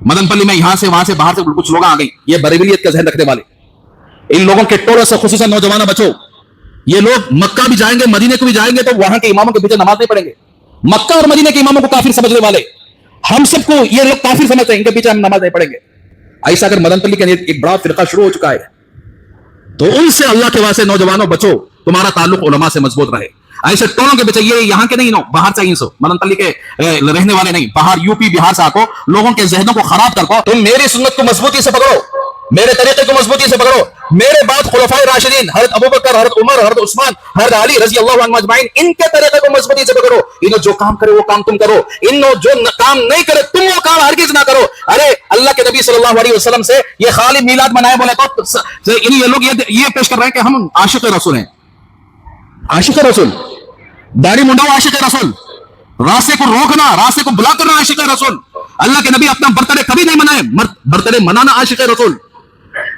मदनपल्ली में यहां से वहां से बाहर से कुछ लोग आ गए, ये बरेलियत का जहन रखने वाले, इन लोगों के टोले से खुसूसन नौजवान बचो। ये लोग मक्का भी जाएंगे, मदीने को भी जाएंगे तो वहां के इमामों के पीछे नमाज नहीं पढ़ेंगे। मक्का और मदीने के इमामों को काफिर समझने वाले, हम सबको ये लोग काफिर समझते हैं, इनके पीछे हम नमाज नहीं पढ़ेंगे। ऐसा अगर मदनपल्ली के एक बड़ा फिरका शुरू हो चुका है तो उनसे अल्लाह के वास्ते नौजवानों बचो, तुम्हारा ताल्लुक उलमा से मजबूत रहे। ऐसे टोलों के बच्चे, ये यहाँ के नहीं, नो बाहर से, सो मदनपल्ली के रहने वाले नहीं, बाहर यूपी बिहार से आको, लोगों के जहनों को खराब कर पाओ। तुम मेरी सुन्नत को मजबूती से पकड़ो, मेरे तरीके को मजबूती से पकड़ो, मेरे बाद खुलफाए राशिदीन हजरत अबू बकर, हजरत उमर, हजरत उस्मान, हजरत अली रजी अल्लाह अन्हुम अजमाइन, इनके तरीके को मजबूती से पकड़ो। इन्हों जो काम करे वो काम तुम करो, इन्हों जो काम नहीं करे तुम वो काम हरगिज ना करो। अरे अल्लाह के नबी सल्लल्लाहु अलैहि वसल्लम से ये खाली मिलाद मनाए बोले तो ये लोग ये पेश कर रहे हैं कि हम आशिक रसूल हैं। आशिक रसूल, दाढ़ी मुंडाओ आशिक रसूल, रास्ते को रोकना, रास्ते को ब्लॉक करना आशिक रसूल। अल्लाह के नबी अपना बर्थडे कभी नहीं मनाए, बर्थडे मनाना आशिक रसूल।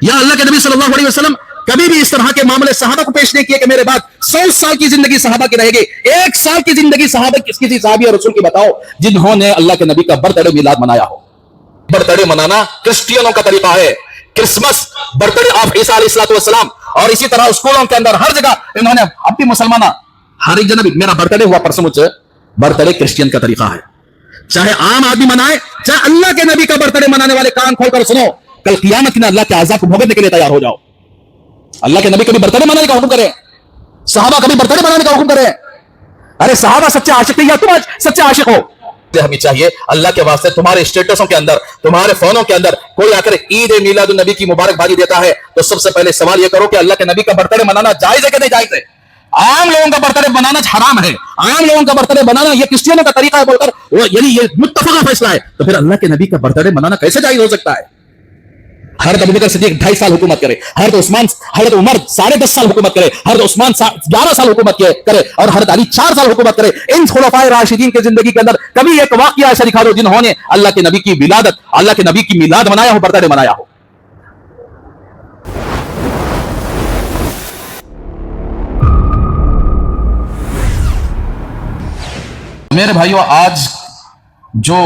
या अल्लाह के नबी सल्लल्लाहु अलैहि वसल्लम कभी भी इस तरह के मामले सहाबा को पेश नहीं किए कि मेरे बाद 100 साल की जिंदगी सहाबा की रहेगी, 1 साल की जिंदगी सहाबा किसी सहाबी और रसूल की बताओ जिन्होंने अल्लाह के नबी का बर्थडे मिलाद मनाया हो। बर्थडे मनाना क्रिश्चियनों का तरीका है, क्रिसमस, बर्थडे ऑफ ईसा अलैहिस्सलाम, और इसी तरह स्कूलों के अंदर हर जगह इन्होंने, अब भी मुसलमान हर एक जन, मेरा बर्थडे हुआ परसों मुझे, बर्थडे क्रिश्चियन का तरीका है। चाहे आम आदमी मनाए, चाहे अल्लाह के नबी का बर्थडे मनाने वाले, कान खोलकर सुनो, कल क़यामत में अल्लाह के अज़ाब को भोगने के लिए तैयार हो जाओ। अल्लाह के नबी कभी बर्थडे मनाने का हुक्म करे, सहाबा कभी बर्थडे मनाने का हुक्म करे? अरे सहाबा सच्चे आशिक थे या तुम सच्चे आशिक हो? हमें चाहिए अल्लाह के वास्ते तुम्हारे स्टेटसों के अंदर, तुम्हारे फोनों के अंदर कोई आकर ईद मिलादुन नबी की मुबारकबादी देता है तो सबसे पहले सवाल यह करो कि अल्लाह के नबी का बर्थडे मनाना जायज है कि नहीं जायज है? आम लोगों का बर्थडे बनाना हराम है, आम लोगों का बर्थडे बनाना ये क्रिश्चियनों का तरीका है बोलकर वो, यानी ये मुत्तफका फैसला है, तो फिर अल्लाह के नबी का बर्थडे मनाना कैसे जायज हो सकता है? हजरत अबू बकर सिद्दीक 2.5 साल हुकूमत करे, हजरत उमर 10.5 साल हुकूमत करे, हजरत उस्मान 11 साल हुकूमत करे और हजरत अली 4 साल हुकूमत करे। इन खुलफाए राशिदीन की जिंदगी के अंदर कभी एक वाकया ऐसा दिखा दो जिन्होंने अल्लाह के नबी की विलादत, अल्लाह के नबी की मिलाद मनाया हो, बर्थडे मनाया हो। मेरे भाइयों, आज जो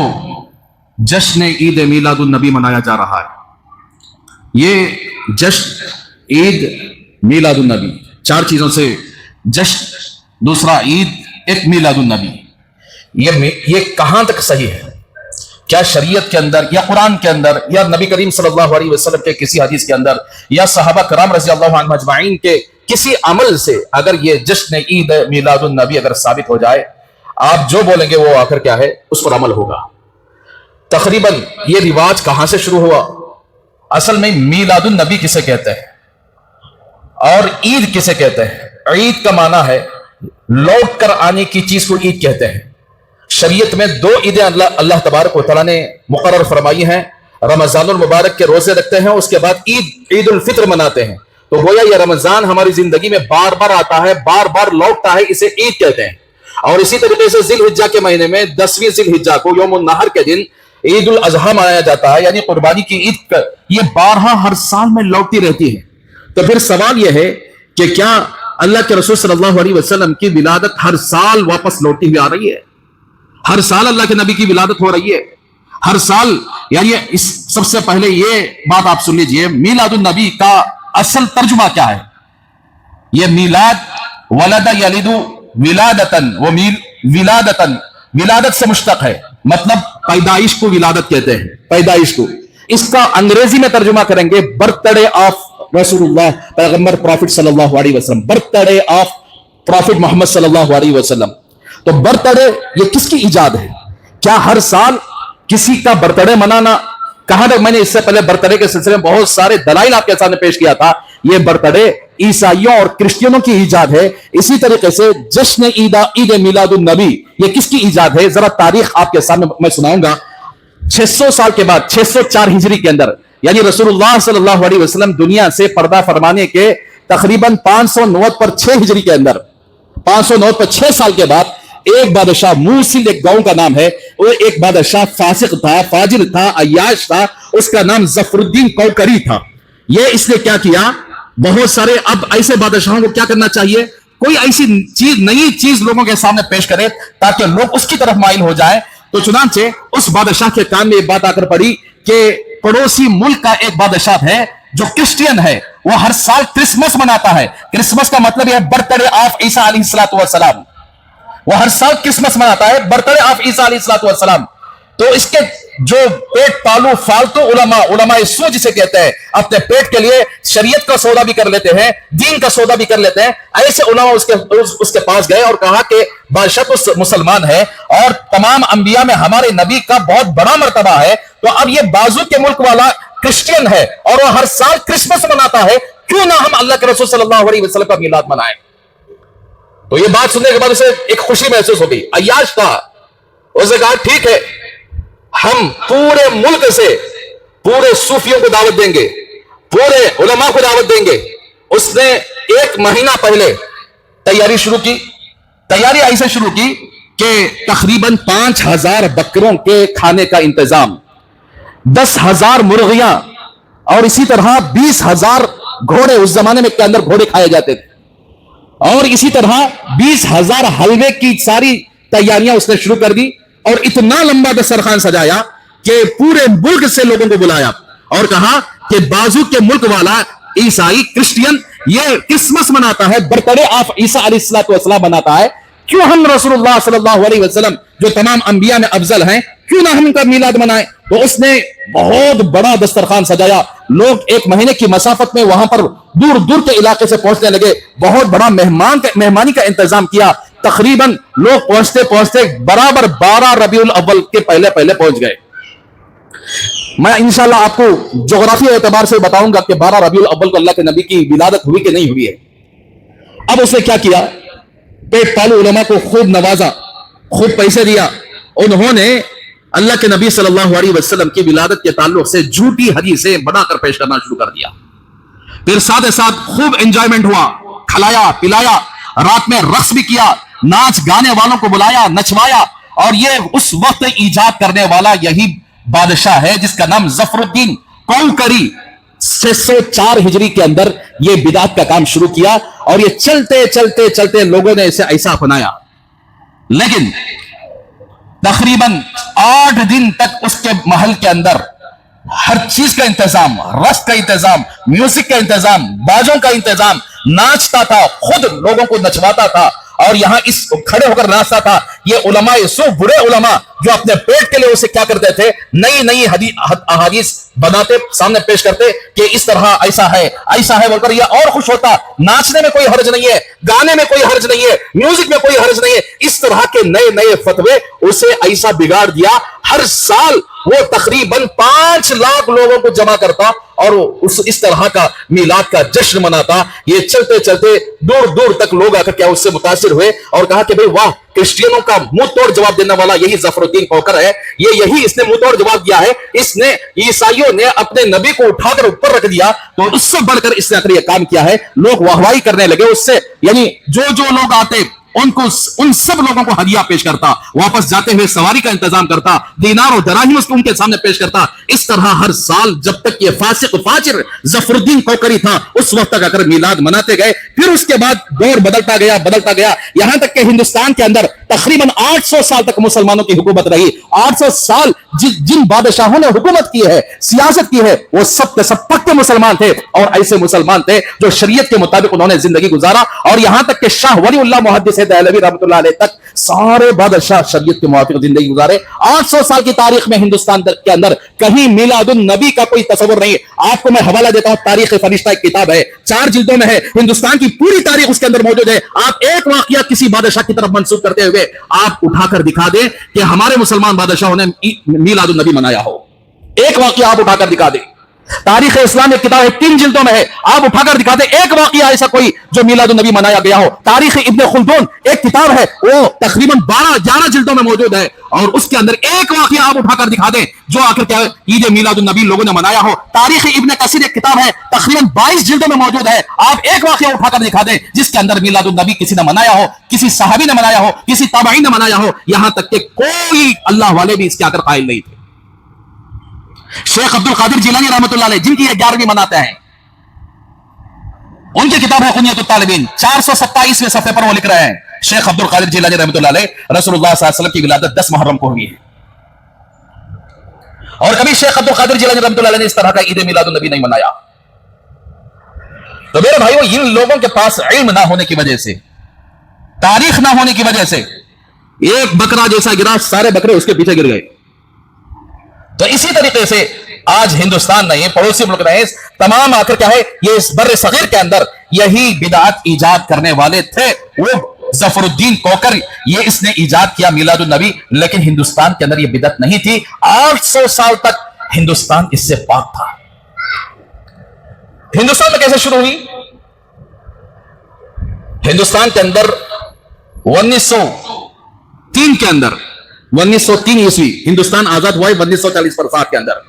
जश्न ईद मिलादुन नबी मनाया जा रहा है, ये जश्न ईद मिलादुन नबी, 4 चीजों से जश्न, दूसरा ईद, एक मिलादुन नबी, ये कहां तक सही है? क्या शरीयत के अंदर या कुरान के अंदर या नबी करीम सल्लल्लाहु अलैहि वसल्लम के किसी हदीस के अंदर या सहाबा कराम रज़ी अल्लाह अन्हुम अजमाइन के किसी अमल से अगर ये जश्न ईद मिलादुन नबी अगर साबित हो जाए, आप जो बोलेंगे वो आखिर क्या है, उस पर अमल होगा। तकरीबन ये रिवाज कहां से शुरू हुआ? असल में मिलादुन नबी किसे कहते हैं और ईद किसे कहते हैं? ईद का माना है लौट कर आने की चीज को ईद कहते हैं। शरीयत में 2 ईदें अल्लाह तबारक व तआला ने मुकर्रर फरमाई हैं। रमजानुल मुबारक के रोजे रखते हैं, उसके बाद ईद उल फित्र मनाते हैं। तो गोया ये रमजान हमारी जिंदगी में बार बार आता है, बार बार लौटता है, इसे ईद कहते हैं। और इसी तरीके से जिलहिज्जा के महीने में 10वीं जिलहिज्जा को यौमुन नहर के दिन ईद उल अजहा मनाया जाता है, यानी कुर्बानी की ईद। ये 12 हर साल में लौटती रहती है। तो फिर सवाल यह है कि क्या अल्लाह के रसूल सल्लल्लाहु अलैहि वसल्लम की विलादत हर साल वापस लौटती हुई आ रही है? हर साल अल्लाह के नबी की विलादत हो रही है? हर साल, यानी इस सबसे पहले ये बात आप सुन लीजिए, मिलादुन नबी का असल तर्जुमा क्या है? ये मिलाद, वलद यलिदु विलादतन, वो विलादतन, विलादत से मुश्तक है, मतलब पैदाइश को विलादत कहते हैं, पैदाइश को। इसका अंग्रेजी में तर्जुमा करेंगे बर्थडे ऑफ रसूलुल्लाह, पैगंबर प्रॉफिट सल्लल्लाहु अलैहि वसल्लम, बर्थडे ऑफ प्रॉफिट मोहम्मद सल्लल्लाहु अलैहि वसल्लम। तो बर्थडे ये किसकी इजाद है? क्या हर साल किसी का बर्थडे मनाना? कहां तक मैंने इससे पहले बर्थडे के सिलसिले में बहुत सारे दलाइल आपके सामने पेश किया था। ये बर्थडे ईसाइयों और क्रिश्चियनों की इजाद है। इसी तरीके से जश्न ईद मिलादुन नबी ये किसकी इजाद है? जरा तारीख आपके सामने मैं सुनाऊंगा। 600 साल के बाद 604 हिजरी के अंदर, यानी रसूलुल्लाह सल्लल्लाहु अलैहि वसल्लम दुनिया से पर्दा फरमाने के तकरीबन 509 पर 6 हिजरी के अंदर, 509 पर 6 साल के बाद एक बादशाह, मूसिल एक गांव का नाम है, वो एक बादशाह फासिक था, फाजिल था, अय्याश था, उसका नाम जफरुद्दीन कौकरी था। ये इसने क्या किया? बहुत सारे, अब ऐसे बादशाहों को क्या करना चाहिए? कोई ऐसी चीज, नई चीज लोगों के सामने पेश करे ताकि लोग उसकी तरफ माइल हो जाए। तो चुनांचे उस बादशाह के कान में एक बात आकर पड़ी کہ पड़ोसी मुल्क का एक बादशाह है जो क्रिश्चियन है, वो हर साल क्रिसमस मनाता है। क्रिसमस का मतलब है बर्थडे ऑफ ईसा अलैहिस्सलातु वस्सलाम। वो हर साल क्रिसमस मनाता है, बर्थडे ऑफ ईसा अलैहिस्सलातु वस्सलाम। तो इसके जो पेट पालू फालतू उलमा सू जिसे कहते हैं, अपने पेट के लिए शरीयत का सौदा भी कर लेते हैं, दीन का सौदा भी कर लेते हैं, ऐसे उलमा उसके पास गए और कहा कि बादशाह तो मुसलमान है और तमाम अंबिया में हमारे नबी का बहुत बड़ा मर्तबा है, तो अब ये बाजू के मुल्क वाला क्रिश्चियन है और वो हर साल क्रिसमस मनाता है, क्यों ना हम अल्लाह के रसूल सल्लल्लाहु अलैहि वसल्लम का मीलाद मनाएं। तो ये बात सुनने के बाद उसे एक खुशी महसूस हो गई। अय्याश था, उसने कहा ठीक है, हम पूरे मुल्क से पूरे सूफियों को दावत देंगे, पूरे उलमा को दावत देंगे। उसने 1 महीना पहले तैयारी शुरू की। तैयारी ऐसे शुरू की कि तकरीबन 5000 बकरों के खाने का इंतजाम, 10,000 मुर्गियां और इसी तरह 20,000 घोड़े, उस जमाने में के अंदर घोड़े खाए जाते थे, और इसी तरह 20,000 हलवे की सारी तैयारियां उसने शुरू कर दी। और इतना लंबा दस्तरखान सजाया कि पूरे मुल्क से लोगों को बुलाया और कहा कि बाजू के मुल्क वाला ईसाई क्रिश्चियन ये क्रिसमस मनाता है, बर्थडे ऑफ ईसा अलैहिस्सलातु वस्सलाम मनाता है, क्यों हम रसूलुल्लाह सल्लल्लाहु अलैहि वसल्लम जो तमाम अंबिया में अफजल हैं, क्यों ना हम उनका मीलाद मनाएं। तो उसने बहुत बड़ा दस्तरखान सजाया। लोग 1 महीने की मसाफत में वहां पर दूर दूर के इलाके से पहुंचने लगे। बहुत बड़ा मेहमानी का इंतजाम किया। तकरीबन लोग पहुंचते पहुंचते बराबर 12 रबीउल अव्वल के पहले पहले पहुंच गए। मैं इंशाल्लाह आपको ज्योग्राफी एतबार से बताऊंगा कि 12 रबीउल अव्वल को अल्लाह के नबी की विलादत हुई कि नहीं हुई है। अब उसने क्या किया, पेट पालू उलमा को खूब नवाजा, खूब पैसे दिया। उन्होंने अल्लाह के नबी सल्लल्लाहु अलैहि वसल्लम की विलादत के ताल्लुक से झूठी हदीसें बनाकर पेश करना शुरू कर दिया। फिर साथ साथ खूब एंजॉयमेंट हुआ, खिलाया पिलाया, रात में रक्स भी किया, नाच गाने वालों को बुलाया, नचवाया। और ये उस वक्त ईजाद करने वाला यही बादशाह है जिसका नाम जफरुद्दीन कौकरी 604 हिजरी के अंदर ये बिदात का काम शुरू किया। और ये चलते चलते चलते लोगों ने इसे ऐसा अपनाया। लेकिन तकरीबन 8 दिन तक उसके महल के अंदर हर चीज का इंतजाम, रस का इंतजाम, म्यूजिक का इंतजाम, बाजों का इंतजाम, नाचता था, खुद लोगों को नचवाता था और यहां इस खड़े होकर नाचता था। ये उलमा सो बुरे उलमा जो अपने पेट के लिए उसे क्या करते थे, नई नई अहादीस बनाते, सामने पेश करते कि इस तरह ऐसा है बोलकर ये और खुश होता। नाचने में कोई हर्ज नहीं है, गाने में कोई हर्ज नहीं है, म्यूजिक में कोई हर्ज नहीं है। इस तरह के नए नए फतवे उसे ऐसा बिगाड़ दिया। हर साल वो तकरीबन 5 लाख लोगों को जमा करता और इस तरह का मीलाद का जश्न मनाता। ये चलते चलते दूर दूर तक लोग आकर क्या उससे मुतासिर हुए और कहा कि भाई वाह, क्रिश्चियनों का मुंह तोड़ जवाब देने वाला यही जफरुद्दीन कौकर है। यही इसने मुंह तोड़ जवाब दिया है। इसने ईसाइयों ने अपने नबी को उठाकर ऊपर रख दिया, तो उससे बढ़कर इसने आकर यह काम किया है। लोग वाहवाही करने लगे उससे, यानी जो जो लोग आते उनको, उन सब लोगों को हदिया पेश करता, वापस जाते हुए सवारी का इंतजाम करता, दीनार और दराहिम उसको उनके सामने पेश करता। इस तरह हर साल जब तक ये फासिक फाजिर जफरुद्दीन कौकरी था उस वक्त तक आकर मीलाद मनाते गए। फिर उसके बाद दौर बदलता गया, यहां तक कि हिंदुस्तान के अंदर तकरीबन 800 साल तक मुसलमानों की हुकूमत रही। 800 साल जिन बादशाहों ने हुकूमत की है, सियासत की है, वो सब के सब पक्के मुसलमान थे और ऐसे मुसलमान थे जो शरीयत के मुताबिक उन्होंने जिंदगी गुजारा। और यहां तक कि शाह वलीउल्लाह मुहद्दिस दहलवी रहमतुल्लाह अलैह तक सारे बादशाह शरीयत के मुताबिक जिंदगी गुजारे। 800 साल की तारीख में हिंदुस्तान के अंदर कहीं मिलादुन नबी का कोई तस्वर नहीं। आपको मैं हवाला देता हूं, तारीख फरिश्ता एक किताब है, 4 जिल्दों में है, हिंदुस्तान की पूरी तारीख उसके अंदर मौजूद है। आप एक वाकया किसी बादशाह की तरफ मंसूब करते हुए आप उठाकर दिखा दें कि हमारे मुसलमान बादशाहों ने मिलादुन नबी मनाया हो। एक वाकया आप उठाकर दिखा दें। तारीख इस्लाम एक किताब है, 3 जिल्दों में है, आप उठाकर दिखा दे एक वाकया ऐसा कोई जो मिलादुन नबी मनाया गया हो। तारीख इब्ने खुल्दून एक किताब है, वो तकरीबन 12-11 जिल्दों में मौजूद है और उसके अंदर एक वाकया आप उठाकर दिखा दें जो आखिर क्या ईद मिलादुन नबी लोगों ने मनाया हो। तारीख इब्ने कसीर एक किताब है, तकरीबन 22 जिल्दों में मौजूद है, आप एक वाकया उठाकर दिखा दें जिसके अंदर मिलादुन नबी किसी ने मनाया हो, किसी सहाबी ने मनाया हो, किसी ताबई ने मनाया हो। यहां तक कि कोई अल्लाह वाले भी इसके आकर कायल नहीं थे। शेख अब्दुल कादिर जिलानी रहमतुल्लाह अलैह जिनकी 11वीं मनाते हैं, उनकी किताब है कुनियतुत तालिबीन, 427वें सफ़े पर वो लिख रहे हैं, शेख अब्दुल कादिर जिलानी रहमतुल्लाह अलैह, रसूलुल्लाह सल्लल्लाहु अलैहि वसल्लम की विलादत 10 मुहर्रम को हुई है। اور کبھی شیخ عبد القادر جیلانی رحمۃ اللہ علیہ نے اس طرح کا عید میلاد النبی نہیں منایا. تو میرے بھائیو ان لوگوں کے پاس علم نہ ہونے کی وجہ سے, تاریخ نہ ہونے کی وجہ سے ایک بکرا جیسا گرا, سارے بکرے اس کے پیچھے گر گئے. تو اسی طریقے سے آج ہندوستان نہیں, پڑوسی ملک نہیں, تمام آخر کیا ہے, یہ اس بر صغیر کے اندر یہی بدعت ایجاد کرنے والے تھے. وہ ظفر الدین کوکر, یہ اس نے ایجاد کیا میلاد النبی, لیکن ہندوستان کے اندر یہ بدعت نہیں تھی. 800 سال تک ہندوستان اس سے پاک تھا. ہندوستان میں کیسے شروع ہوئی؟ ہندوستان کے اندر 1903 کے اندر 1903 عیسوی ہندوستان آزاد ہوا ہے. 1940 کے اندر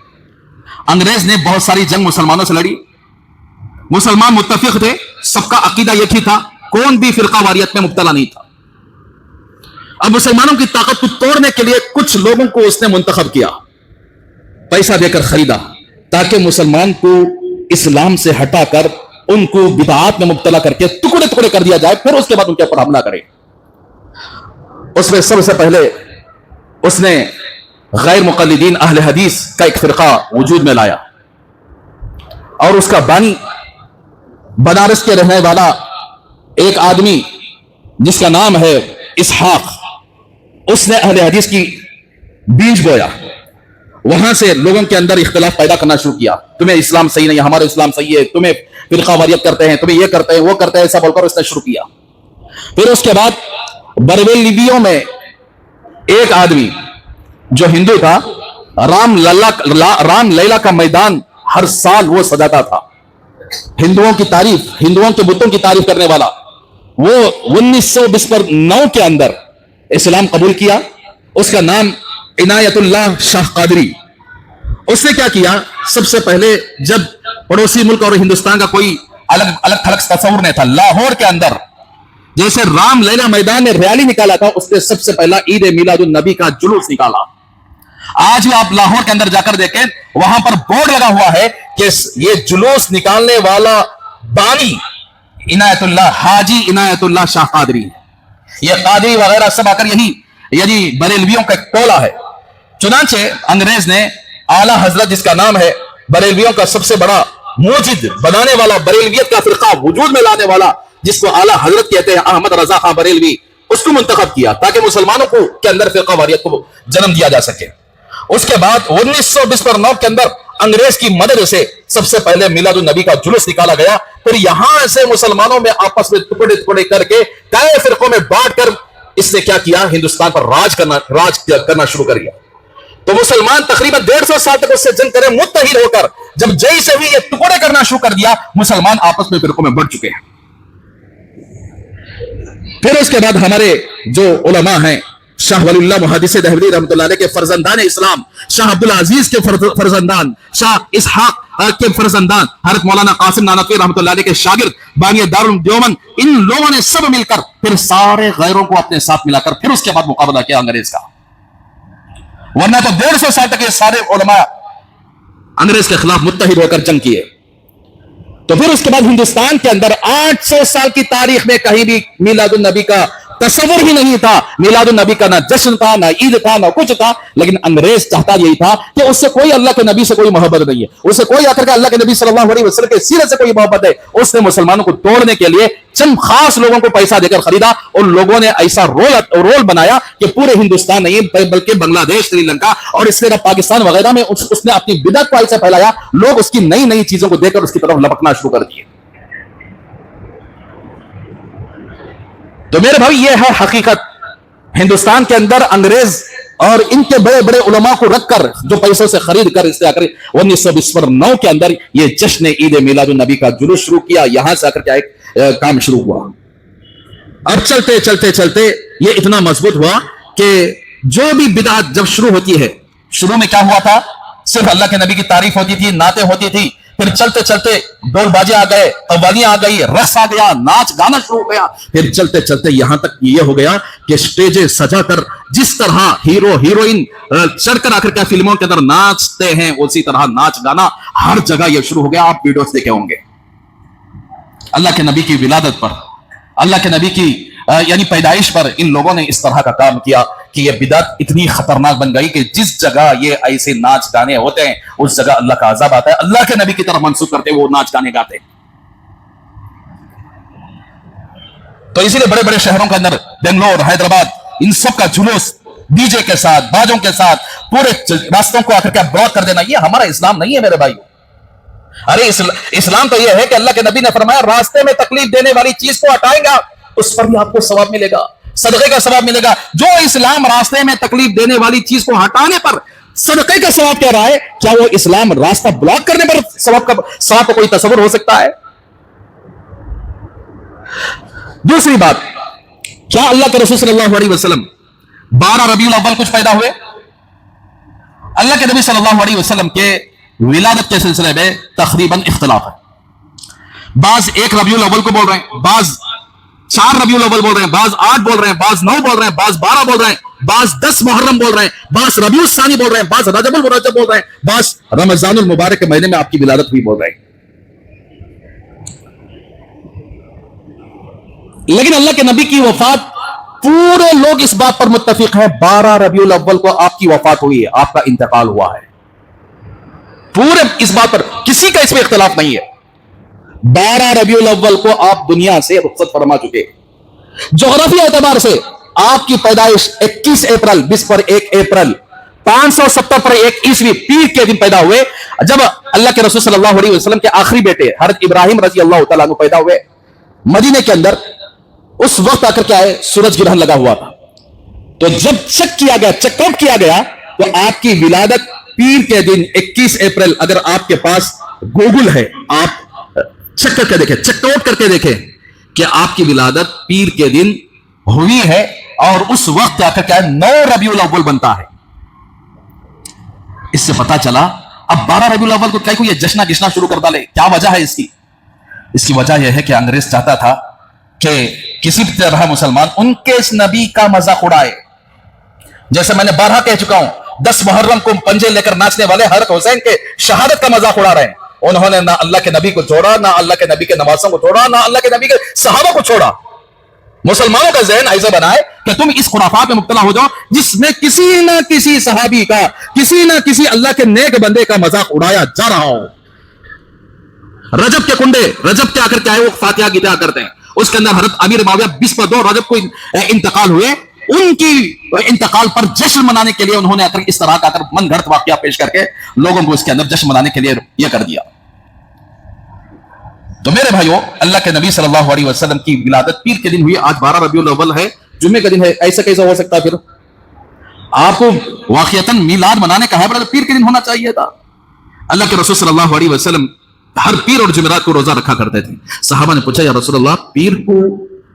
انگریز نے بہت ساری جنگ مسلمانوں سے لڑی. مسلمان متفق تھے, سب کا عقیدہ ایک ہی تھا, کون بھی فرقہ واریت میں مبتلا نہیں تھا. اب مسلمانوں کی طاقت کو توڑنے کے لیے کچھ لوگوں کو اس نے منتخب کیا, پیسہ دے کر خریدا, تاکہ مسلمان کو اسلام سے ہٹا کر ان کو بدعات میں مبتلا کر کے ٹکڑے ٹکڑے کر دیا جائے, پھر اس کے بعد ان کے اوپر حملہ کرے. اس میں سب سے پہلے اس نے غیر مقلدین اہل حدیث کا ایک فرقہ وجود میں لایا, اور اس کا بانی بنارس کے رہنے والا ایک آدمی جس کا نام ہے اسحاق, اس نے اہل حدیث کی بیج بویا. وہاں سے لوگوں کے اندر اختلاف پیدا کرنا شروع کیا, تمہیں اسلام صحیح نہیں, ہمارا اسلام صحیح ہے, تمہیں فرقہ واریت کرتے ہیں, تمہیں یہ کرتے ہیں, وہ کرتے ہیں, ایسا بول کر اس نے شروع کیا. پھر اس کے بعد بریلویوں میں ایک آدمی جو ہندو تھا, رام لیلا کا میدان ہر سال وہ سجاتا تھا, ہندوؤں کی تعریف, ہندوؤں کے بتوں کی تعریف کرنے والا, وہ 1929 کے اندر اسلام قبول کیا. اس کا نام عنایت اللہ شاہ قادری. اس نے کیا کیا, سب سے پہلے جب پڑوسی ملک اور ہندوستان کا کوئی الگ تھلگ تصور نہیں تھا, لاہور کے اندر جیسے رام لیلا میدان نے ریلی نکالا تھا, اس نے سب سے پہلا عید میلاد النبی کا جلوس نکالا. آج بھی آپ لاہور کے اندر جا کر دیکھیں, وہاں پر بورڈ لگا ہوا ہے کہ یہ جلوس نکالنے والا بانی عنایت اللہ, حاجی عنایت اللہ شاہ قادری. یہ قادری وغیرہ سب آ کر یہی بریلویوں کا ایک ٹولہ ہے. چنانچہ انگریز نے اعلی حضرت, جس کا نام ہے بریلویوں کا سب سے بڑا موجد بنانے والا, بریلویت کا فرقہ وجود میں لانے والا, جس کو اعلی حضرت کہتے ہیں, احمد رضا خان بریلوی, اس کو منتخب کیا تاکہ مسلمانوں کو کے اندر فرقہ واریت کو جنم دیا جا سکے. اس کے بعد 1929 کے اندر انگریز کی مدد سے سب سے پہلے میلاد النبی کا جلوس نکالا گیا. پھر یہاں سے مسلمانوں میں آپس میں ٹکڑے ٹکڑے کر کے کئی فرقوں میں بانٹ کر اس نے کیا کیا, ہندوستان پر راج کرنا شروع کر دیا. تو مسلمان تقریباً 150 سال تک اس سے جنگ کرے, متحد ہو کر. جب جیسے بھی یہ ٹکڑے کرنا شروع کر دیا, مسلمان آپس میں فرقوں میں بڑھ چکے ہیں. پھر اس کے بعد ہمارے جو علماء ہیں, شاہ ولی اللہ محدث دہلوی رحمۃ اللہ علیہ کے فرزندان اسلام, شاہ عبدالعزیز کے فرزندان, شاہ اسحاق کے فرزندان, حضرت مولانا قاسم نانوتوی رحمۃ اللہ علیہ کے شاگرد, بانی دارالعلوم دیوبند, ان لوگوں نے سب مل کر پھر سارے غیروں کو اپنے ساتھ ملا کر پھر اس کے بعد مقابلہ کیا انگریز کا. ورنہ تو 150 سال تک یہ سارے علماء انگریز کے خلاف متحد ہو کر جنگ کیے. تو پھر اس کے بعد ہندوستان کے اندر 800 سال کی تاریخ میں کہیں بھی میلاد النبی کا تصور ہی نہیں تھا. میلاد النبی کا نہ جشن تھا, نہ عید تھا, نہ کچھ تھا. لیکن انگریز چاہتا یہی تھا کہ اس سے کوئی اللہ کے نبی سے کوئی محبت نہیں ہے, اس سے کوئی آخر کا اللہ کے نبی صلی اللہ علیہ وسلم کے سیرت سے کوئی محبت ہے. اس نے مسلمانوں کو توڑنے کے لیے چند خاص لوگوں کو پیسہ دے کر خریدا, اور لوگوں نے ایسا رول بنایا کہ پورے ہندوستان نہیں بلکہ بنگلہ دیش, سری لنکا اور اس طرح پاکستان وغیرہ میں اس نے اپنی بدعت کو ایسا پھیلایا, لوگ اس کی نئی نئی چیزوں کو دیکھ کر اس کی طرف لپکنا شروع کر دیے. تو میرے بھائی یہ ہے حقیقت. ہندوستان کے اندر انگریز اور ان کے بڑے بڑے علماء کو رکھ کر, جو پیسوں سے خرید کر, اس سے آ کر 1929 کے اندر یہ جشن عید میلاد النبی کا جلوس شروع کیا. یہاں سے آ کر کیا ایک کام شروع ہوا. اب چلتے چلتے چلتے یہ اتنا مضبوط ہوا کہ جو بھی بدعت جب شروع ہوتی ہے, شروع میں کیا ہوا تھا, صرف اللہ کے نبی کی تعریف ہوتی تھی, نعتیں ہوتی تھی. پھر چلتے چلتے ڈول باجے آ گئے, قوالیاں آ گئی, رقص آ گیا, ناچ گانا شروع ہو گیا. پھر چلتے چلتے یہاں تک یہ ہو گیا کہ اسٹیجیں سجا کر جس طرح ہیرو ہیروئن چڑھ کر آ کر کیا فلموں کے اندر ناچتے ہیں, اسی طرح ناچ گانا ہر جگہ یہ شروع ہو گیا. آپ ویڈیوز دیکھے ہوں گے. اللہ کے نبی کی ولادت پر, اللہ کے نبی کی یعنی پیدائش پر ان لوگوں نے اس طرح کا کام کیا کہ یہ بدعت اتنی خطرناک بن گئی کہ جس جگہ یہ ایسے ناچ گانے ہوتے ہیں اس جگہ اللہ کا عذاب آتا ہے. اللہ کے نبی کی طرف منسوخ کرتے وہ ناچ گانے گاتے. تو اسی لیے بڑے بڑے شہروں کے اندر بنگلور، حیدرآباد، ان سب کا جلوس ڈی جے کے ساتھ، باجوں کے ساتھ پورے راستوں کو آ کر کے بلاک کر دینا، یہ ہمارا اسلام نہیں ہے میرے بھائیو. ارے اسلام تو یہ ہے کہ اللہ کے نبی نے فرمایا راستے میں تکلیف دینے والی چیز کو ہٹائیں گا اس پر بھی آپ کو ثواب ملے گا، صدقے کا ثواب ملے گا. جو اسلام راستے میں تکلیف دینے والی چیز کو ہٹانے پر صدقے کا ثواب کہہ رہا ہے، کیا وہ اسلام راستہ بلاک کرنے پر ثواب کا کوئی تصور ہو سکتا ہے؟ دوسری بات، کیا اللہ کے رسول صلی اللہ علیہ وسلم 12 ربیع الاول کچھ پیدا ہوئے؟ اللہ کے نبی صلی اللہ علیہ وسلم کے ولادت کے سلسلے میں تقریباً اختلاف ہے. بعض 1 ربیع الاول کو بول رہے ہیں، بعض 4 ربیع الاول بول رہے ہیں، بعض 8 بول رہے ہیں، بعض 9 بول رہے ہیں، بعض 12 بول رہے ہیں، بعض 10 محرم بول رہے ہیں، بعض ربیع الثانی بول رہے ہیں، بعض رجب المرجب بول رہے ہیں، بعض رمضان المبارک کے مہینے میں آپ کی ولادت ہوئی بول رہے ہیں. لیکن اللہ کے نبی کی وفات پورے لوگ اس بات پر متفق ہیں 12 ربیع الاول کو آپ کی وفات ہوئی ہے، آپ کا انتقال ہوا ہے. پورے اس بات پر کسی کا اس میں اختلاف نہیں ہے. 12 ربیع الاول کو آپ دنیا سے رخصت فرما چکے. جغرافی اعتبار سے آپ کی پیدائش 21 اپریل 20 پر 1 اپریل 570 پر 1 عیسوی پیر کے دن پیدا ہوئے، جب اللہ کے رسول صلی اللہ علیہ وسلم کے آخری بیٹے حضرت ابراہیم رضی اللہ تعالیٰ عنہ پیدا ہوئے. مدینے کے اندر اس وقت آ کر کے آئے سورج گرہن لگا ہوا تھا. تو جب چیک آؤٹ کیا گیا تو آپ کی ولادت پیر کے دن 21 اپریل، اگر آپ کے پاس گوگل ہے آپ چیک کر کے دیکھیں، چیک آؤٹ کر کے دیکھیں کہ آپ کی ولادت پیر کے دن ہوئی ہے، اور اس وقت آ کر کے 9 ربیع الاول بنتا ہے. اس سے پتا چلا اب 12 ربیع الاول کو کیا یہ جشن گشنا شروع کر ڈالے. کیا وجہ ہے اس کی؟ اس کی وجہ یہ ہے کہ انگریز چاہتا تھا کہ کسی بھی طرح مسلمان ان کے اس نبی کا مذاق اڑائے. جیسے میں نے 12 کہہ چکا ہوں، 10 محرم کو پنجے لے کر ناچنے والے حضرت حسین کے شہادت کا مذاق اڑا رہے ہیں. انہوں نے نہ اللہ کے نبی کو چھوڑا، نہ اللہ کے نبی کے نواسوں کو چھوڑا، نہ اللہ کے نبی کے صحابہ کو چھوڑا. مسلمانوں کا ذہن ایسا بنا ہے کہ تم اس خرافات میں مبتلا ہو جاؤ جس میں کسی نہ کسی صحابی کا، کسی نہ کسی اللہ کے نیک بندے کا مذاق اڑایا جا رہا ہو. رجب کے کنڈے، رجب کے آ کر کے آئے وہ فاتحہ گیتا کرتے ہیں، اس کے اندر حضرت امیر معاویہ 20 پر 2 رجب کو انتقال ہوئے. ان کی انتقال پر جشن منانے کے لیے انہوں نے اس طرح کا من گھڑت واقعہ پیش کر کے لوگوں کو اس کے اندر جشن منانے کے لیے یہ کر دیا. تو میرے بھائیوں، اللہ کے نبی صلی اللہ علیہ وسلم کی ولادت پیر کے دن ہوئی. آج 12 ربیع الاول ہے، جمعے کا دن ہے. ایسا کیسا ہو سکتا ہے؟ پھر آپ کو واقعتاً میلاد منانے کا ہے، پیر کے دن ہونا چاہیے تھا. اللہ کے رسول صلی اللہ علیہ وسلم ہر پیر اور جمعرات کو روزہ رکھا کرتے تھے. صحابہ نے پوچھا یا رسول اللہ پیر کو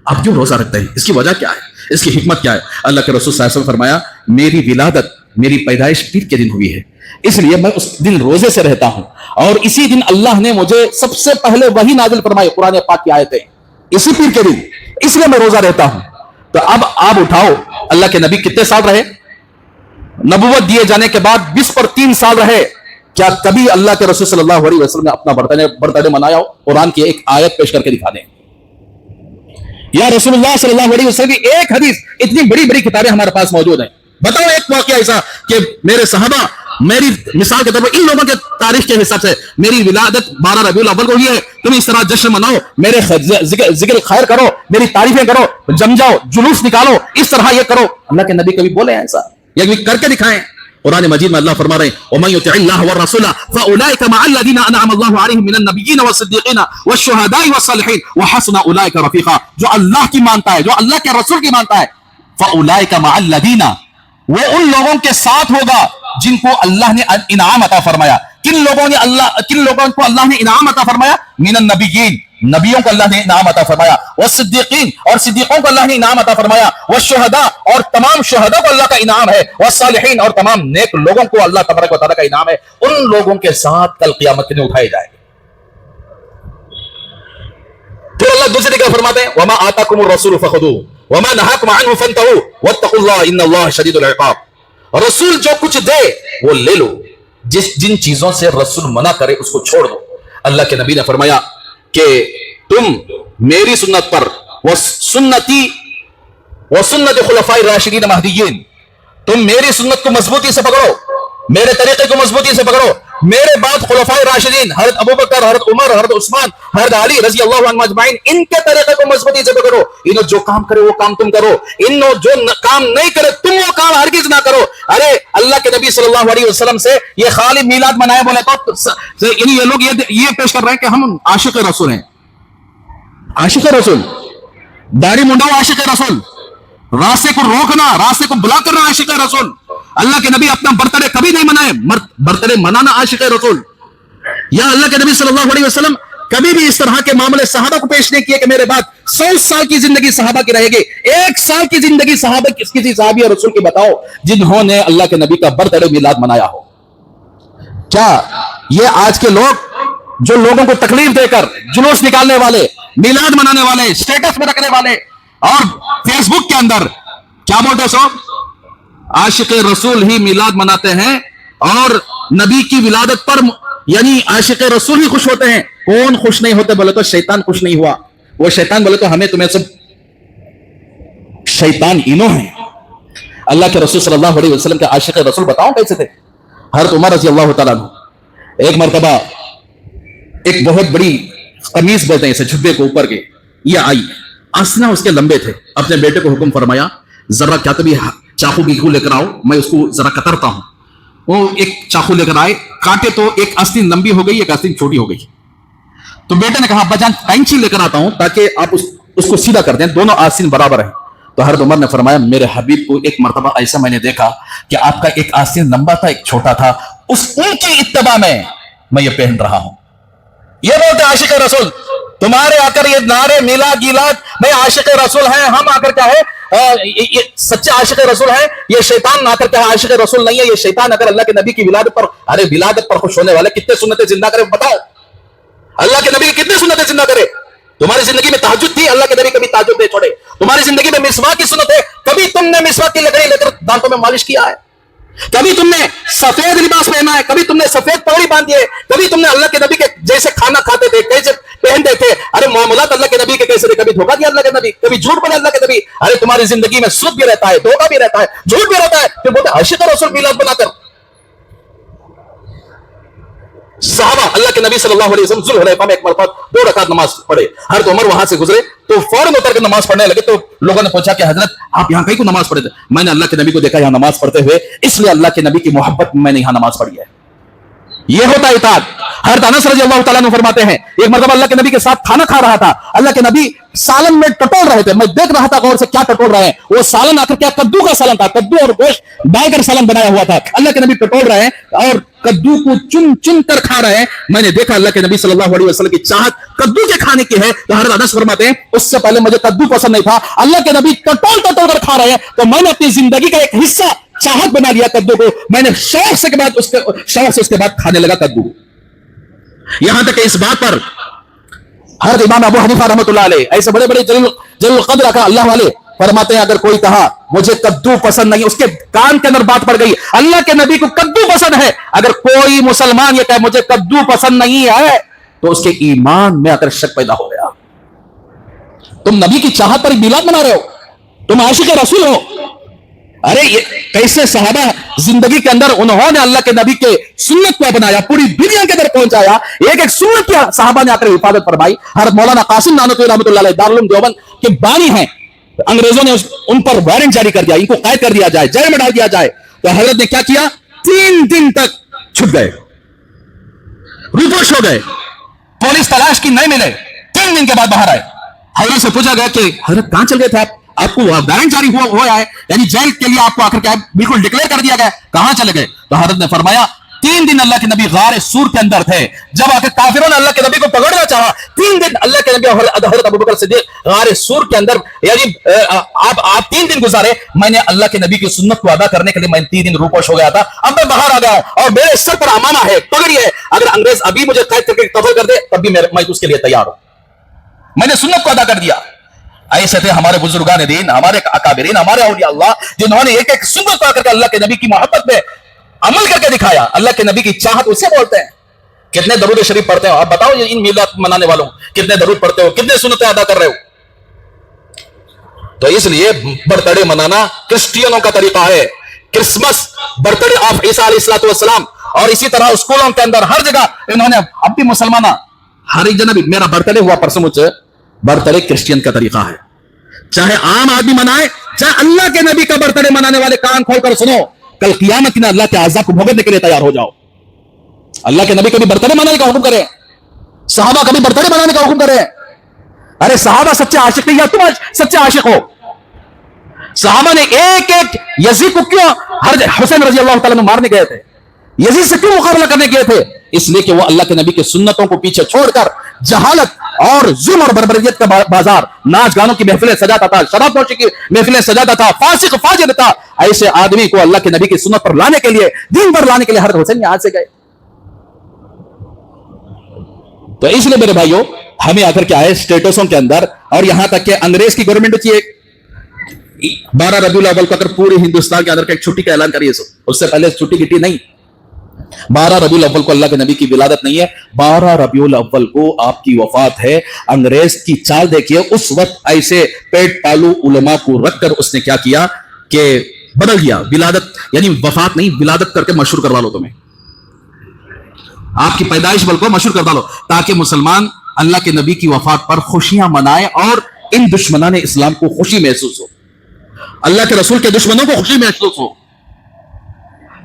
آپ کیوں روزہ رکھتے ہیں؟ اس کی وجہ کیا ہے؟ اس کی حکمت کیا ہے؟ اللہ کے رسول صلی اللہ علیہ وسلم فرمایا میری ولادت، میری پیدائش پیر کے دن ہوئی ہے، اس لیے میں اس دن روزے سے رہتا ہوں، اور اسی دن اللہ نے مجھے سب سے پہلے وحی نازل فرمائی قرآن پاک کی آیتیں اسی پیر کے دن، اس لیے میں روزہ رہتا ہوں. تو اب آپ اٹھاؤ، اللہ کے نبی کتنے سال رہے؟ نبوت دیے جانے کے بعد 20 پر 3 سال رہے. کیا کبھی اللہ کے رسول صلی اللہ علیہ وسلم نے اپنا برتھ ڈے منایا ہو؟ قرآن کی ایک آیت پیش کر کے دکھا دیں. یا رسول اللہ صلی اللہ علیہ وسلم کی ایک حدیث، اتنی بڑی بڑی کتابیں ہمارے پاس موجود ہیں، بتاؤ ایک واقعہ ایسا کہ میرے صحابہ، میری مثال کے طور پر ان لوگوں کے تاریخ کے حساب سے میری ولادت 12 ربیع الاول کو ہوئی ہے، تم اس طرح جشن مناؤ، میرے ذکر خیر کرو، میری تعریفیں کرو، جم جاؤ، جلوس نکالو، اس طرح یہ کرو. اللہ کے نبی کبھی بولے ایسا؟ یا کبھی کر کے دکھائیں. قرآن مجید میں اللہ فرما رہے ہیں وَمَن يُطِعِ اللَّهَ وَالرَّسُولَ فَأُولَٰئِكَ مَعَ الَّذِينَ أَنْعَمَ اللَّهُ عَلَيْهِم مِّنَ النَّبِيِّينَ وَالصِّدِّيقِينَ وَالشُّهَدَاءِ وَالصَّالِحِينَ وَحَسُنَ أُولَٰئِكَ رَفِيقًا. جو اللہ کی مانتا ہے، جو اللہ کے رسول کی مانتا ہے، فَأُولَٰئِكَ مَعَ الَّذِينَ، وہ ان لوگوں کے ساتھ ہوگا جن کو اللہ نے انعام عطا فرمایا. کن لوگوں کو اللہ نے انعام عطا فرمایا؟ من النبیین، نبیوں کو اللہ نے انعام عطا فرمایا، والصدیقین، اور صدیقوں کو اللہ نے انعام عطا فرمایا، والشہداء، اور تمام شہداء کو اللہ کا انعام ہے، والصالحین، اور تمام نیک لوگوں کو اللہ تبارک و تعالیٰ کا انعام ہے. ان لوگوں کے ساتھ کل قیامت کے دن اٹھائے جائیں گے. پھر اللہ دوسری جگہ فرماتے ہیں وما آتاکم الرسول فخذوه وما نهاکم عنه فانتهوا واتقوا الله ان الله شدید العقاب. رسول جو کچھ دے وہ لے لو، جن چیزوں سے رسول منع کرے اس کو چھوڑ دو. اللہ کے نبی نے فرمایا کہ تم میری سنت پر وسنت خلفاء الراشدین مہدیین، तुम मेरी सुन्नत को मजबूती से पकड़ो, मेरे तरीके को मजबूती से पकड़ो। मेरे बाद खुलफाए राशिदीन हजरत अबू बकर, हजरत उमर, हजरत उस्मान, हजरत अली रजी अल्लाह अन्हुम अजमाइन, इनके तरीके को मजबूती से पकड़ो। इन्हों जो काम करे वो काम तुम करो, इन्हों जो काम नहीं करे तुम वो काम हरगिज ना करो। अरे अल्लाह के नबी सल्लल्लाहु अलैहि वसल्लम से ये खाली मीलाद मनाए बोले तो ये लोग ये पेश कर रहे हैं कि हम आशिक रसूल हैं। आशिक रसूल, दाढ़ी मुंडाओ आशिक रसूल, रास्ते को रोकना, रास्ते को ब्लॉक करना आशिक रसूल। अल्लाह के नबी अपना बर्थडे कभी नहीं मनाए, बर्थडे मनाना आशिक रसूल। या अल्लाह के नबी सल्लल्लाहु अलैहि वसल्लम कभी भी इस तरह के मामले सहाबा को पेश नहीं किए कि मेरे बाद 100 साल की जिंदगी सहाबा की रहेगी, 1 साल की जिंदगी सहाबा किसी सहाबी और रसूल की बताओ जिन्होंने अल्लाह के नबी का बर्थडे मिलाद मनाया हो। क्या ये आज के लोग जो लोगों को तकलीफ देकर जुलूस निकालने वाले, मिलाद मनाने वाले, स्टेटस में रखने वाले और फेसबुक के अंदर क्या बोलते सो आशिक रसूल ही मिलाद मनाते हैं और नबी की विलादत पर यानी आशिक रसूल ही खुश होते हैं। कौन खुश नहीं होते बोले तो शैतान खुश नहीं हुआ। वो शैतान बोले तो हमें तुम्हें सब शैतान इनो है। अल्लाह के रसूल सल्लल्लाहु अलैहि वसल्लम के आशिक रसूल बताओ कैसे थे। हज़रत उमर रज़ी अल्लाह तआला अन्हु एक मरतबा एक बहुत बड़ी कमीज बोलते हैं इसे, झुब्बे को ऊपर के, ये आई, आसना उसके लंबे थे। अपने बेटे को हुक्म फरमाया जरा क्या कभी चाकू बीकू लेकर आओ, मैं उसको जरा कतरता हूं। वो एक चाकू लेकर आए, काटे तो एक आस्तीन लंबी हो गई, एक आस्तीन छोटी हो गई। तो बेटे ने कहा अब्बा जान कैंची लेकर आता हूं ताकि आप उसको सीधा कर दें, दोनों आस्तीन बराबर है। तो हज़रत उमर ने फरमाया मेरे हबीब को एक मरतबा ऐसा मैंने देखा कि आपका एक आस्तीन लंबा था एक छोटा था, उस उनकी इत्तबा में मैं ये पहन रहा हूं। ये बोलते आशिक रसूल, तुम्हारे आकर ये नारे मिला गिलाद भाई आशिक रसूल है, हम आकर क्या है ये सच्चे आशिक रसूल है, ये शैतान आकर क्या है आशिक रसूल नहीं है, ये शैतान अगर अल्लाह के नबी की विलादत पर, अरे विलादत पर खुश होने वाले कितने सुन्नतें जिंदा करे बताओ। अल्लाह के नबी की कितने सुन्नतें जिंदा करे। तुम्हारी जिंदगी में तहज्जुद थी, अल्लाह के नबी कभी तहज्जुद नहीं छोड़े। तुम्हारी जिंदगी में मिसवाक की सुन्नत है, कभी तुमने मिसवाक की लकड़ी लेकर दांतों में मालिश किया है? कभी तुमने सफेद लिबास पहना है, कभी तुमने सफेद पगड़ी बांधी है, कभी तुमने अल्लाह के नबी के जैसे खाना खाते थे कैसे पहनते थे, अरे मामूलात अल्लाह के नबी के कैसे थे, कभी धोखा दिया अल्लाह के नबी, कभी झूठ बोला अल्लाह के नबी। अरे तुम्हारी जिंदगी में सुध भी रहता है, धोखा भी रहता है, झूठ भी रहता है, फिर बोलते आशिक रसूल मिलाद बनाकर। सहाबा अल्लाह के नबी सल्लल्लाहु अलैहि वसल्लम ज़ुल्हुलैफा में एक मरतबा 2 रकात नमाज पढ़े। हज़रत उमर वहां से गुजरे तो फौरन उतर के नमाज पढ़ने लगे। तो लोगों ने पूछा कि हजरत आप यहाँ कहीं को नमाज पढ़े थे? मैंने अल्लाह के नबी को देखा यहाँ नमाज पढ़ते हुए, इसलिए अल्लाह के नबी की मोहब्बत में मैंने यहाँ नमाज पढ़ी है। ये होता है इताअत। हज़रत अनस रज़ी अल्लाह तआला अन्हु फरमाते हैं एक मरतबा अल्लाह के नबी के साथ खाना खा रहा था, अल्लाह के नबी सालन में टटोल रहे थे, मैं देख रहा था गौर से क्या टटोल रहे हैं। वो सालन आकर क्या कद्दू का सालन था, कद्दू और गोश्त डालकर सालन बनाया हुआ था। अल्लाह के नबी टटोल रहे हैं और कद्दू को चुन चुन कर खा रहे हैं। मैंने देखा अल्लाह के नबी सल्लल्लाहु अलैहि वसल्लम की चाहत कद्दू के खाने की है। तो हज़रत अनस फरमाते हैं उससे पहले मुझे कद्दू पसंद नहीं था, अल्लाह के नबी टटोल टटोल कर खा रहे हैं तो मैंने अपनी जिंदगी का एक हिस्सा चाहत बना लिया कद्दू को, मैंने शौक से उसके बाद खाने लगा कद्दू। यहां तक इस बात पर हज़रत इमाम अबू हनीफा रहमतुल्लाह अलैह ऐसे बड़े बड़े जलील क़द्र का अल्लाह वाले फरमाते हैं अगर कोई कहा मुझे कद्दू पसंद नहीं, उसके कान के अंदर बात पड़ गई अल्लाह के नबी को कद्दू पसंद है, अगर कोई मुसलमान ये कहे मुझे कद्दू पसंद नहीं है तो उसके ईमान में अगर शक पैदा हो गया। तुम नबी की चाहत पर मिलाद मना रहे हो, तुम आशिक रसूल हो। अरे ये कैसे सहाबा जिंदगी के अंदर उन्होंने अल्लाह के नबी के सुन्नत को अपनाया, पूरी दुनिया के अंदर पहुंचाया, एक एक सुन्नत की सहाबा ने आकर हिफाजत फरमाई। हज़रत मौलाना कासिम नानवी रहमतुल्लाह अलैह दारुल उलूम देवबंद के बानी हैं, अंग्रेजों ने उन पर वारंट जारी कर दिया, इनको कैद कर दिया जाए, जेल में डाल दिया जाए। तो हजरत ने क्या किया, 3 दिन तक छुप गए, रूपोश हो गए, पुलिस तलाश की नहीं मिले, 3 दिन के बाद बाहर आए। हजरत से पूछा गया कि हजरत कहां चल गए थे आप, आपको वारंट जारी हुआ है, यानी जेल के लिए आपको आकर क्या बिल्कुल डिक्लेयर कर दिया गया, कहां चले गए? तो हजरत ने फरमाया 3 दिन अल्लाह के नबी गार सूर के अंदर थे, जब आकर काफिरों ने अल्लाह के नबी को पकड़ना चाहा, 3 दिन अल्लाह के नबी हजरत अबू बकर सिद्दीक गार सूर के अंदर, यानी आप 3 दिन गुजारे, मैंने अल्लाह के नबी की सुन्नत को अदा करने के लिए मैं 3 दिन रूपोश हो गया था, अब मैं बाहर आ गया हूं और मेरे सर पर अमामा है, पगड़ी है, अगर अंग्रेज अभी मुझे कैद करके कत्ल कर दे तब भी मैं उसके लिए तैयार हूं, मैंने सुन्नत को अदा कर दिया। ऐसे थे हमारे बुजुर्गान दीन, हमारे अकाबिरीन, हमारे औलिया अल्लाह, जिन्होंने एक एक सुन्नत को आकर अल्लाह के नबी की मोहब्बत में अमल करके दिखाया। अल्लाह के नबी की चाहत उसे बोलते हैं। कितने दरूद शरीफ पढ़ते हो आप बताओ, ये इन मिलाद मनाने वालों कितने दरूद पढ़ते हो, कितने सुन्नतें अदा कर रहे हो? तो इसलिए बर्थडे मनाना क्रिश्चियनों का तरीका है, क्रिसमस, बर्थडे ऑफ ईसा अलैहिस्सलाम, और इसी तरह स्कूलों के अंदर हर जगह इन्होंने, अब भी मुसलमान हर एक जना भी, मेरा बर्थडे हुआ परसों, मुझे बर्थडे क्रिश्चियन का तरीका है, चाहे आम आदमी मनाए, चाहे अल्लाह के नबी का बर्थडे मनाने वाले कान खोलकर सुनो, कल क़ियामत में अल्लाह के अज़ाब को भुगतने के लिए तैयार हो जाओ। अल्लाह के नबी कभी बर्थडे मनाने का हुक्म करे, सहाबा कभी बर्थडे मनाने का हुक्म करे? अरे सहाबा सच्चे आशिक नहीं, या तुम सच्चे आशिक हो? सहाबा ने एक एक यजीद को क्यों, हर हुसैन रजी अल्लाह तआला मारने गए थे, यजीद से क्यों मुकाबला करने गए थे? इसलिए कि वो अल्लाह के नबी के सुन्नतों को पीछे छोड़कर जहालत और जुल्म और बर्बरियत का बाजार, नाच गानों की महफिलें सजाता था, शराब नोशी की महफिलें सजाता था, फासिक फाजिर था। ऐसे आदमी को अल्लाह के नबी की सुन्नत पर लाने के लिए, दिन भर लाने के लिए हज़रत हुसैन यहां से गए। तो इसलिए मेरे भाइयों, हमें आकर क्या है स्टेटसों के अंदर, और यहां तक कि अंग्रेज की गवर्नमेंट होती है 12 रबीउल अव्वल को अगर पूरे हिंदुस्तान के अंदर एक छुट्टी का ऐलान करिए, उससे पहले छुट्टी गिट्टी नहीं। 12 रबीउल अव्वल को अल्लाह के नबी की विलादत नहीं है, 12 रबीउल अव्वल को आपकी वफात है। अंग्रेज की चाल देखिए, उस वक्त ऐसे पेट पालू उलमा को रखकर उसने क्या किया कि बदल दिया, विलादत यानी वफात नहीं, विलादत करके मशहूर करवा लो, तुम्हें आपकी पैदाइश बल को मशहूर करवा लो, ताकि मुसलमान अल्लाह के नबी की वफात पर खुशियां मनाएं और इन दुश्मनाने इस्लाम को खुशी महसूस हो, अल्लाह के रसूल के दुश्मनों को खुशी महसूस हो।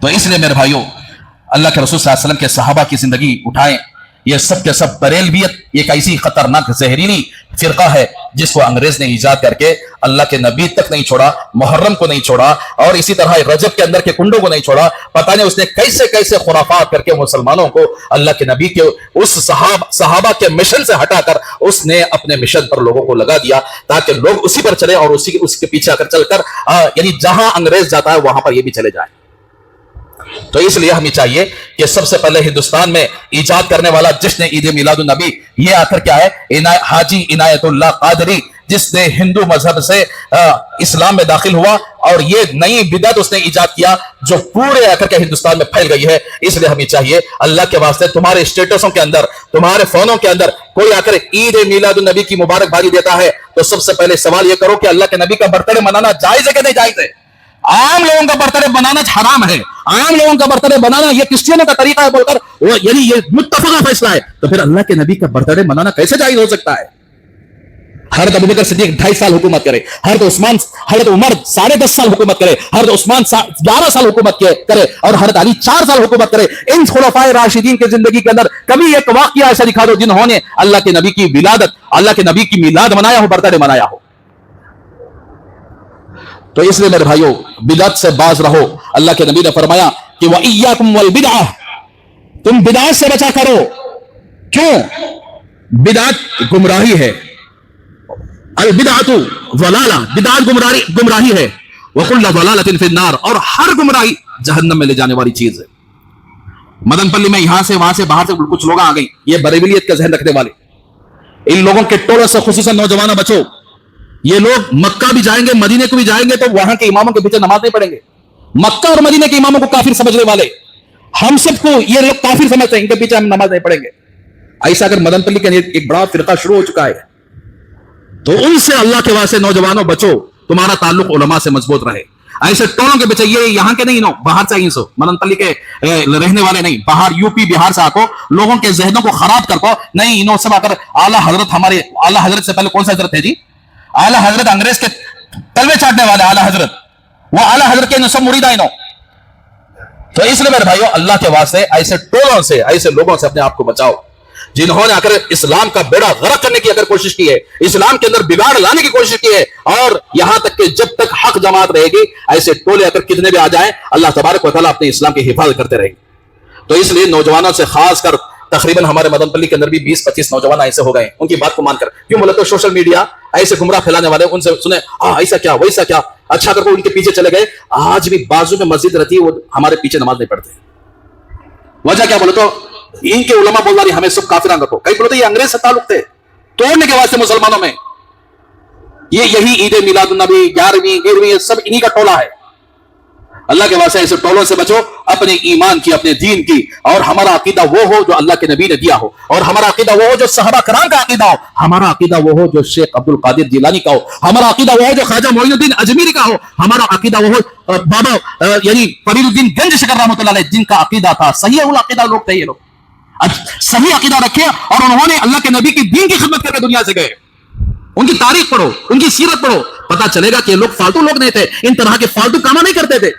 तो इसलिए मेरे भाइयों, अल्लाह के रसूल सल्लल्लाहु अलैहि वसल्लम के सहाबा की जिंदगी उठाएं, ये सब के सब बरेलवियत एक ऐसी खतरनाक जहरीली फिरका है जिसको अंग्रेज ने ईजाद करके अल्लाह के नबी तक नहीं छोड़ा, मुहर्रम को नहीं छोड़ा, और इसी तरह रजब के अंदर के कुंडों को नहीं छोड़ा। पता नहीं उसने कैसे कैसे खुराफात करके मुसलमानों को अल्लाह के नबी के उस सहाबा के मिशन से हटाकर उसने अपने मिशन पर लोगों को लगा दिया, ताकि लोग उसी पर चले और उसके पीछे आकर चलकर यानी जहां अंग्रेज जाता है वहां पर ये भी चले जाए। तो इसलिए हमें चाहिए कि सबसे पहले हिंदुस्तान में इजाद करने वाला जश्न ईद मिलादुन नबी, ये आखिर क्या है? हाजी इनायतुल्लाह कादरी, जिसने हिंदू मजहब से इस्लाम में दाखिल हुआ और ये नई बिदअत उसने इजाद किया जो पूरे आकर के हिंदुस्तान में फैल गई है। इसलिए हमें चाहिए अल्लाह के वास्ते, तुम्हारे स्टेटसों के अंदर, तुम्हारे फोनों के अंदर कोई आकर ईद मिलादुन नबी की मुबारकबादी देता है तो सबसे पहले सवाल ये करो कि अल्लाह के नबी का बर्थडे मनाना जायज है कि नहीं जायज है? आम लोगों का बर्थडे बनाना हराम है, आम लोगों का बर्थडे बनाना ये क्रिश्चियनों का तरीका है बोलकर यानी ये मुत्तफका फैसला है, तो फिर अल्लाह के नबी का बर्थडे मनाना कैसे जायज हो सकता है? हज़रत अबू बकर सिद्दीक 2.5 साल हुकूमत करे, हज़रत उमर 10.5 साल हुकूमत करे, हज़रत उस्मान 11 साल हुकूमत करे और हज़रत अली 4 साल हुकूमत करे। इन खुलफाए राशिदीन की जिंदगी के अंदर कभी एक वाकया ऐसा दिखा दो जिन्होंने अल्लाह के नबी की विलादत, अल्लाह के नबी की मिलाद मनाया हो, बर्थडे मनाया हो। तो इसलिए मेरे भाइयों, बिदअत से बाज रहो। अल्लाह के नबी ने फरमाया कि वइय्याकुम वल बिदअह, तुम बिदअत से बचा करो। क्यों? बिदअत गुमराही है, अल बिदअतु ज़लाला, बिदअत गुमराही है, व कुल्लु ज़लालतिन फिन्नार, और हर गुमराही जहन्नम में ले जाने वाली चीज है। मदनपल्ली में यहां से वहां से बाहर से कुछ लोग आ गए, ये बरेलियत का जहन रखने वाले, इन लोगों के टोलों से खुसूसन नौजवान बचो। ये लोग मक्का भी जाएंगे, मदीने को भी जाएंगे तो वहां के इमामों के पीछे नमाज नहीं पढ़ेंगे। मक्का और मदीने के इमामों को काफिर समझने वाले, हम सबको ये लोग काफिर समझते हैं, इनके पीछे हम नमाज नहीं पढ़ेंगे। ऐसा अगर मदनपल्ली के एक बड़ा फिरका शुरू हो चुका है तो उनसे अल्लाह के वास्ते नौजवानों बचो, तुम्हारा ताल्लुक उलमा से मजबूत रहे। ऐसे टोलों के पीछे, ये यहाँ के नहीं, नो बाहर से आई, सो मदनपल्ली के रहने वाले नहीं, बाहर यूपी बिहार से आको, लोगों के जहनों को खराब करको नहीं। इन्हों सब आकर आला हजरत, हमारे आला हजरत से पहले कौन सा हजरत है जी? आला हजरत अंग्रेज के तलवे चाटने वाले आला हजरत, वो आला हजरत के सब मुरीद आइनो। तो इसलिए मेरे भाइयों, अल्लाह के वास्ते ऐसे टोलों से, ऐसे लोगों से अपने आप को बचाओ जिन्होंने आकर इस्लाम का बेड़ा गर्क करने की अगर कोशिश की है, इस्लाम के अंदर बिगाड़ लाने की कोशिश की है, और यहां तक कि जब तक हक जमात रहेगी ऐसे टोले अगर कितने भी आ जाएं, अल्लाह तबारक व तआला अपने इस्लाम की हिफाजत करते रहेंगे। तो इसलिए नौजवानों से खासकर, तकरीबन हमारे मदनपल्ली के अंदर भी 20-25 नौजवान ऐसे हो गए उनकी बात को मानकर। क्यों बोले तो सोशल मीडिया ऐसे गुमराह फैलाने वाले, उनसे सुने ऐसा क्या वैसा क्या, अच्छा करके उनके पीछे चले गए। आज भी बाजू में मस्जिद रहती है, वो हमारे पीछे नमाज नहीं पढ़ते। वजह क्या बोले तो इनके उलमा बोल रही हमें सब काफिरान रखो। कई बोलते ये अंग्रेज से ताल्लुक थे तोड़ने के वास्ते मुसलमानों में, ये यही ईद मिलादुन नबी 11वीं 13वीं सब इन्हीं का टोला है। अल्लाह के वास्ते ऐसे टोलों से बचो अपने ईमान की, अपने दीन की, और हमारा अकीदा वो हो जो अल्लाह के नबी ने दिया हो, और हमारा अकीदा वो हो जो सहाबा कराम का अकीदा हो, हमारा अकीदा वो हो जो शेख अब्दुल कादिर जिलानी का हो, हमारा अकीदा वो हो जो ख्वाजा मोइनुद्दीन अजमेरी का हो, हमारा अकीदा वो हो बाबा यानी फरीदुद्दीन गंज शकर रहमतुल्लाह अलैह जिनका अकीदा था सही अकीदा लोग थे। ये लोग सही अकीदा रखे और उन्होंने अल्लाह के नबी की दीन की खिदमत करके दुनिया से गए। उनकी तारीख पढ़ो, उनकी सीरत पढ़ो, पता चलेगा कि लोग फालतू लोग नहीं थे, इन तरह के फालतू काम नहीं करते थे।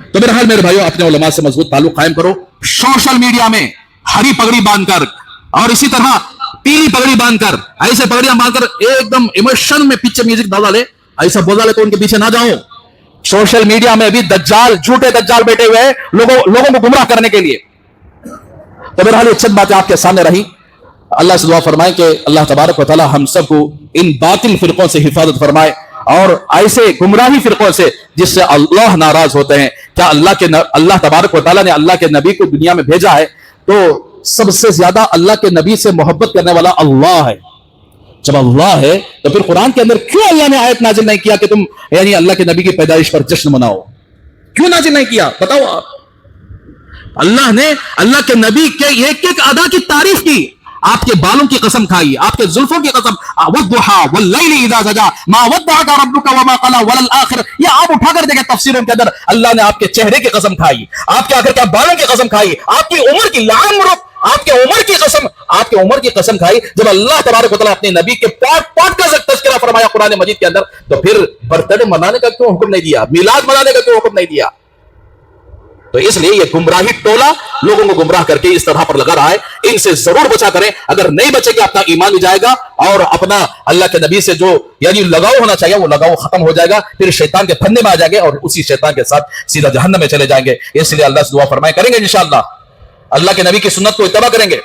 तो मेरे हाल मेरे भाइयों, अपने उलमा से मजबूत ताल्लुक कायम करो। सोशल मीडिया में हरी पगड़ी बांधकर और इसी तरह पीली पगड़ी बांधकर, ऐसे पगड़ियां बांधकर एकदम इमोशन में पीछे म्यूजिक डाला ले, ऐसा बोला ले तो उनके पीछे ना जाओ। सोशल मीडिया में भी दज्जाल, झूठे दज्जाल बैठे हुए हैं लोगों को गुमराह करने के लिए। तो मेरे हाल चंद बातें आपके सामने रही। अल्लाह से दुआ फरमाए कि अल्लाह तबारक व तआला हम सबको इन बातिल फिरकों से हिफाजत फरमाए और ऐसे गुमराही फिरकों से जिससे अल्लाह नाराज होते हैं। क्या अल्लाह तबारक व तआला ने अल्लाह के नबी को दुनिया में भेजा है तो सबसे ज्यादा अल्लाह के नबी से मोहब्बत करने वाला अल्लाह है। जब अल्लाह है तो फिर कुरान के अंदर क्यों अल्लाह ने आयत नाजिल नहीं किया कि तुम यानी अल्लाह के नबी की पैदाइश पर जश्न मनाओ? क्यों नाजिल नहीं किया बताओ आप? अल्लाह ने अल्लाह के नबी के एक एक अदा की तारीफ की। आपके बालों की कसम खाई, आपके जुल्फों की कसम, वद्दुहा वल्लैलि इज़ा सजा मा वद्दअका रब्बुका वमा क़ला वलल आखिर। ये आप उठाकर देखें तफसीरों के अंदर, अल्लाह ने आपके चेहरे की कसम खाई, आपके आखिर के बालों की कसम खाई, आपकी उम्र की आपके उम्र की कसम खाई। जब अल्लाह तबारक व तआला अपने नबी के पाठ का तज़किरा फरमाया कुरान मजीद के अंदर, तो फिर बर्थडे मनाने का क्यों हुक्म नहीं दिया? मिलाद मनाने का क्यों हुक्म नहीं दिया? तो इसलिए ये गुमराही टोला लोगों को गुमराह करके इस तरह पर लगा रहा है। इनसे जरूर बचा करें। अगर नहीं बचेंगे अपना ईमान भी जाएगा और अपना अल्लाह के नबी से जो यानी लगाव होना चाहिए वो लगाव खत्म हो जाएगा। फिर शैतान के फंदे में आ जाएंगे और उसी शैतान के साथ सीधा जहन्नम में चले जाएंगे। इसलिए अल्लाह से दुआ फरमाए करेंगे इंशाअल्लाह अल्लाह के नबी की सुन्नत को इत्तबा करेंगे।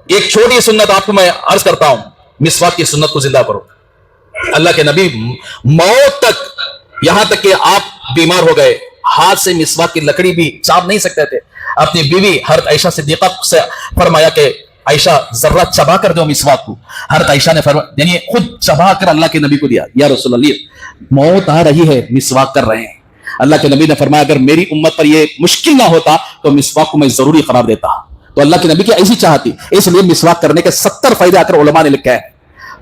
एक छोटी सुन्नत आपको मैं अर्ज करता हूं, मिसवाक की सुन्नत को जिंदा करो। अल्लाह के नबी मौत तक, यहां तक कि आप बीमार हो गए, हाथ से मिसवाक की लकड़ी भी चाप नहीं सकते थे। अपनी बीवी हरत आयशा सिद्दीक़ा से फरमाया कि आयशा जर्रा चबा कर दो मिसवाक को। हरत आयशा ने यानी खुद चबा कर अल्लाह के नबी को दिया। या रसूल अल्लाह मौत आ रही है, मिसवाक कर रहे हैं। अल्लाह के नबी ने फरमाया अगर मेरी उम्मत पर यह मुश्किल ना होता तो मिसवाक को मैं जरूरी करार देता। तो अल्लाह के नबी की ऐसी चाहती, इसलिए मिसवाक करने के 70 फायदे आकर उलमा ने लिखे हैं।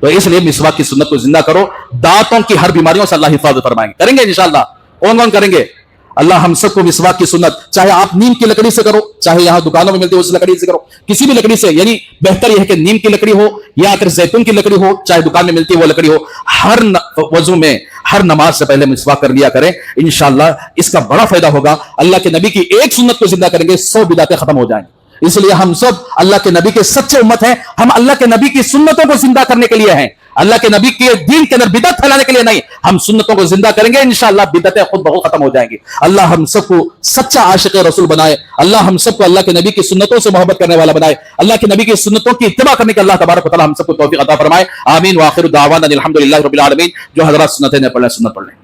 तो इसलिए मिसवाक की सुन्नत को जिंदा करो। दांतों की हर बीमारियों से अल्लाह हिफाजत फरमाएंगे। करेंगे इंशाअल्लाह। कौन कौन करेंगे? अल्लाह हम सबको मिसवाक की सुन्नत, चाहे आप नीम की लकड़ी से करो, चाहे यहां दुकानों में मिलती है उस लकड़ी से करो, किसी भी लकड़ी से, यानी बेहतर यह है कि नीम की लकड़ी हो या फिर जैतून की लकड़ी हो, चाहे दुकान में मिलती है वो लकड़ी हो। हर वजू में, हर नमाज से पहले मिसवाक कर लिया करें। इंशाअल्लाह इसका बड़ा फायदा होगा। अल्लाह के नबी की एक सुन्नत को जिंदा करेंगे, 100 बिदातें खत्म हो जाएंगी। इसलिए हम सब अल्लाह के नबी के सच्चे उम्मत हैं। हम अल्लाह के नबी की सुन्नतों को जिंदा करने के लिए हैं, अल्लाह के नबी के दीन के अंदर बिदअत फैलाने के लिए नहीं। हम सुन्नतों को जिंदा करेंगे, इंशाअल्लाह बिदअतें खुद ब खुद खत्म हो जाएंगी। अल्लाह हम सबको सच्चा आशिक रसूल बनाए। अल्लाह हम सबको अल्लाह के नबी की सुन्नतों से मोहब्बत करने वाला बनाए। अल्लाह के नबी की सुन्नतों की इत्तिबा करने के अल्लाह तबारक व तआला हम सबको तौफीक अता फरमाए। आमीन व आखिरु दावाना अनिल हम्दुलिल्लाहि रब्बिल आलमीन। जो हज़रात सुन्नतें पढ़ लें सुन्नत पढ़ लें।